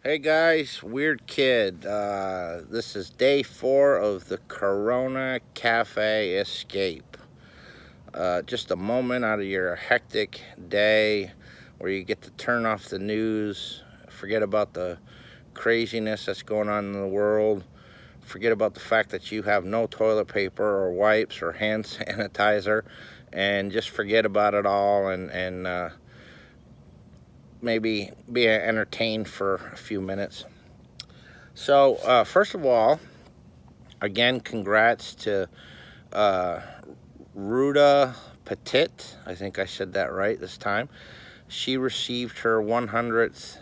Hey guys, Weird Kid. This is day 4 of the Corona Cafe Escape. Just a moment out of your hectic day where you get to turn off the news, forget about the craziness that's going on in the world, forget about the fact that you have no toilet paper or wipes or hand sanitizer, and just forget about it all and maybe be entertained for a few minutes. So, first of all, again, congrats to uh, Ruda Petit. I think I said that right this time. She received her 100th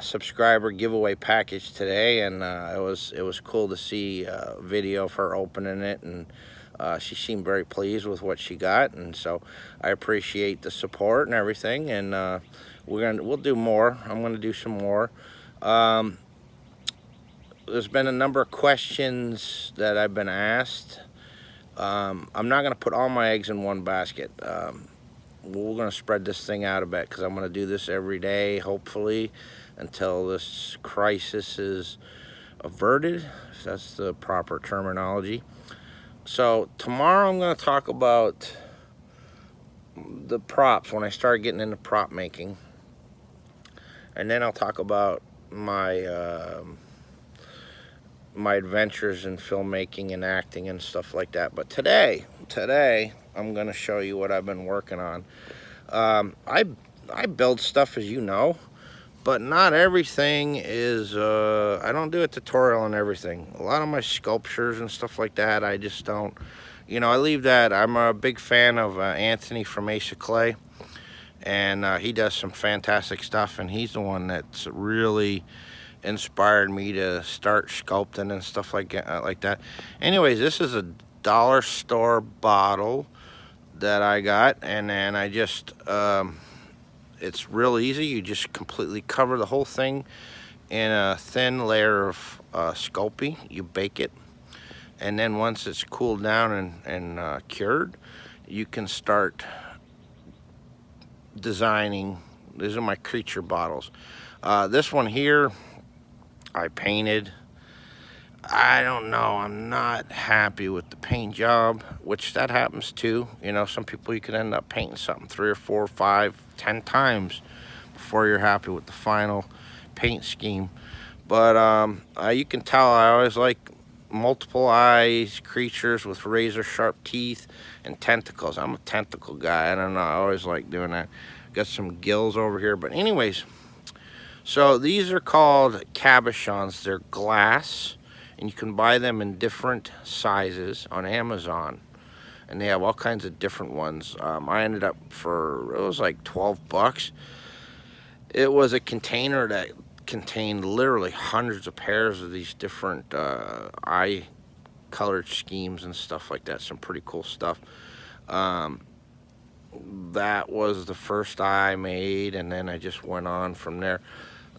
subscriber giveaway package today, and it was cool to see a video of her opening it, and she seemed very pleased with what she got, and so I appreciate the support and everything. And we'll do more. I'm gonna do some more. Um, there's been a number of questions that I've been asked. I'm not going to put all my eggs in one basket. We're going to spread this thing out a bit because I'm going to do this every day, hopefully, until this crisis is averted, if that's the proper terminology. So, tomorrow I'm going to talk about the props when I start getting into prop making. And then I'll talk about my adventures in filmmaking and acting and stuff like that. But today, I'm going to show you what I've been working on. I build stuff, as you know, but not everything is. I don't do a tutorial on everything. A lot of my sculptures and stuff like that, I just don't. I leave that. I'm a big fan of Anthony from Ace of Clay, and he does some fantastic stuff. And he's the one that's really inspired me to start sculpting and stuff like that. Anyways, this is a dollar store bottle that I got, and then I just it's real easy. You just completely cover the whole thing in a thin layer of Sculpey. You bake it, and then once it's cooled down and cured, you can start designing. These are my creature bottles. This one here I painted. I don't know. I'm not happy with the paint job, which that happens too. Some people you can end up painting something 3 or 4 or 5, 10 times before you're happy with the final paint scheme. But you can tell I always like multiple eyes, creatures with razor sharp teeth, and tentacles. I'm a tentacle guy. I don't know. I always like doing that. Got some gills over here. But anyways, so these are called cabochons. They're glass, and you can buy them in different sizes on Amazon. And they have all kinds of different ones. I ended up it was like 12 bucks. It was a container that contained literally hundreds of pairs of these different eye colored schemes and stuff like that. Some pretty cool stuff. That was the first eye I made, and then I just went on from there.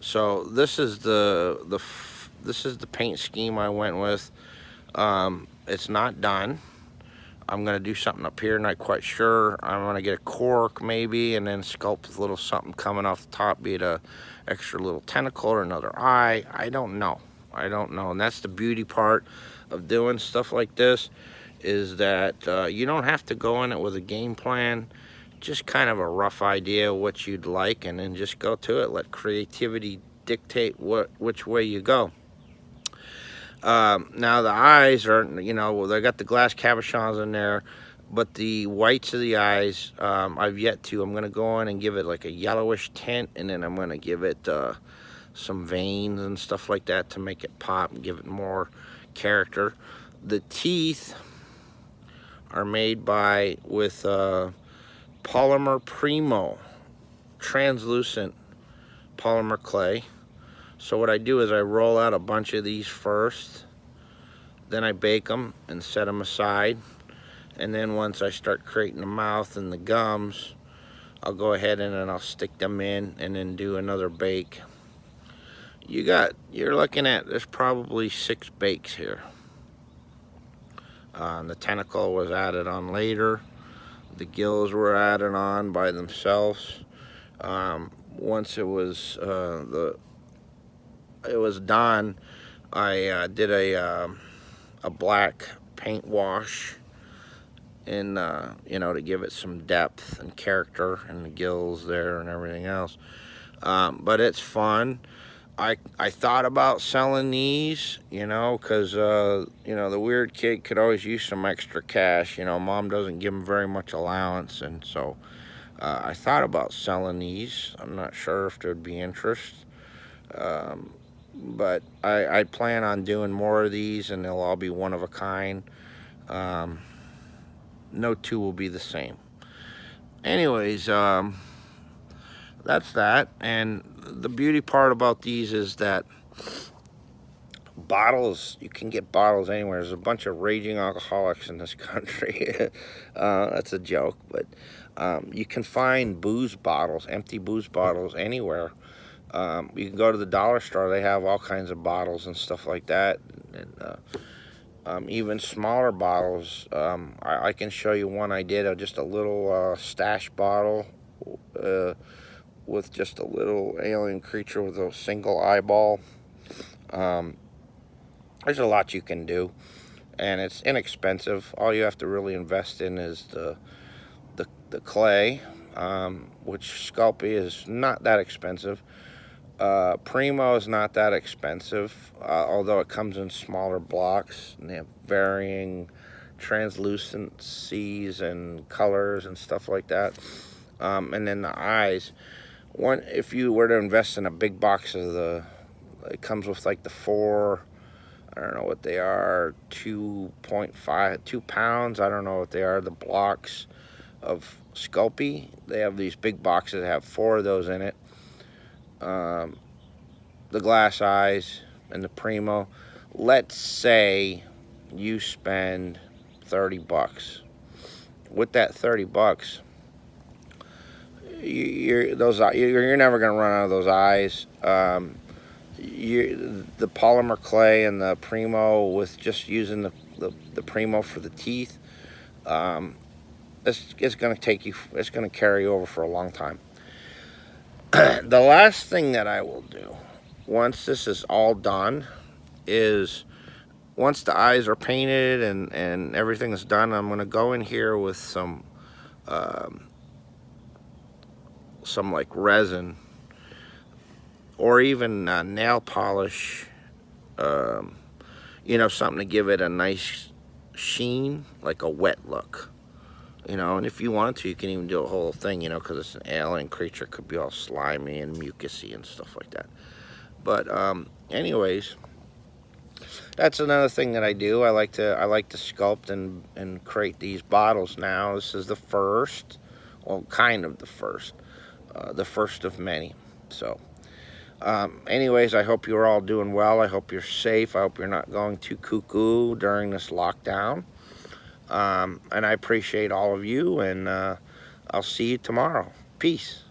So this is this is the paint scheme I went with. It's not done. I'm gonna do something up here, not quite sure. I'm gonna get a cork maybe, and then sculpt a little something coming off the top, be it a extra little tentacle or another eye. I don't know. And that's the beauty part of doing stuff like this, is that you don't have to go in it with a game plan. Just kind of a rough idea of what you'd like, and then just go to it. Let creativity dictate which way you go. Now the eyes are, they got the glass cabochons in there, but the whites of the eyes, I'm going to go in and give it like a yellowish tint, and then I'm going to give it some veins and stuff like that to make it pop and give it more character. The teeth are made with polymer primo, translucent polymer clay. So what I do is I roll out a bunch of these first, then I bake them and set them aside, and then once I start creating the mouth and the gums, I'll go ahead and then I'll stick them in and then do another bake. You're looking at, there's probably 6 bakes here. The tentacle was added on later. The gills were added on by themselves. Once it was it was done, I did a black paint wash in, you know, to give it some depth and character and the gills there and everything else. But it's fun. I thought about selling these, you know, because, you know, the weird kid could always use some extra cash. You know, mom doesn't give him very much allowance, and so I thought about selling these. I'm not sure if there'd be interest, but I plan on doing more of these, and they'll all be one of a kind. Um, no two will be the same. Anyways, that's that. And the beauty part about these is that bottles, you can get bottles anywhere. There's a bunch of raging alcoholics in this country. That's a joke, but you can find booze bottles, empty booze bottles anywhere. You can go to the dollar store. They have all kinds of bottles and stuff like that, and even smaller bottles. I can show you one I did, just a little stash bottle with just a little alien creature with a single eyeball. There's a lot you can do, and it's inexpensive. All you have to really invest in is the clay, which Sculpey is not that expensive. Primo is not that expensive, although it comes in smaller blocks, and they have varying translucencies and colors and stuff like that. And then the eyes. If you were to invest in a big box of it comes with like the four, I don't know what they are, 2.5, 2 pounds, I don't know what they are, the blocks of Sculpey. They have these big boxes that have 4 of those in it. The glass eyes and the Primo. Let's say you spend 30 bucks. With that 30 bucks, you're never going to run out of those eyes. The polymer clay and the Primo, with just using the Primo for the teeth, it's going to take you, it's going to carry you over for a long time. The last thing that I will do once this is all done is, once the eyes are painted and everything is done, I'm going to go in here with some like resin, or even nail polish, you know, something to give it a nice sheen, like a wet look, you know. And if you want to, you can even do a whole thing, you know, because it's an alien creature, it could be all slimy and mucusy and stuff like that. But anyways, that's another thing that I do. I like to sculpt and create these bottles. Now this is the first, well, kind of the first of many. So anyways, I hope you're all doing well. I hope you're safe. I hope you're not going too cuckoo during this lockdown. And I appreciate all of you, and I'll see you tomorrow. Peace.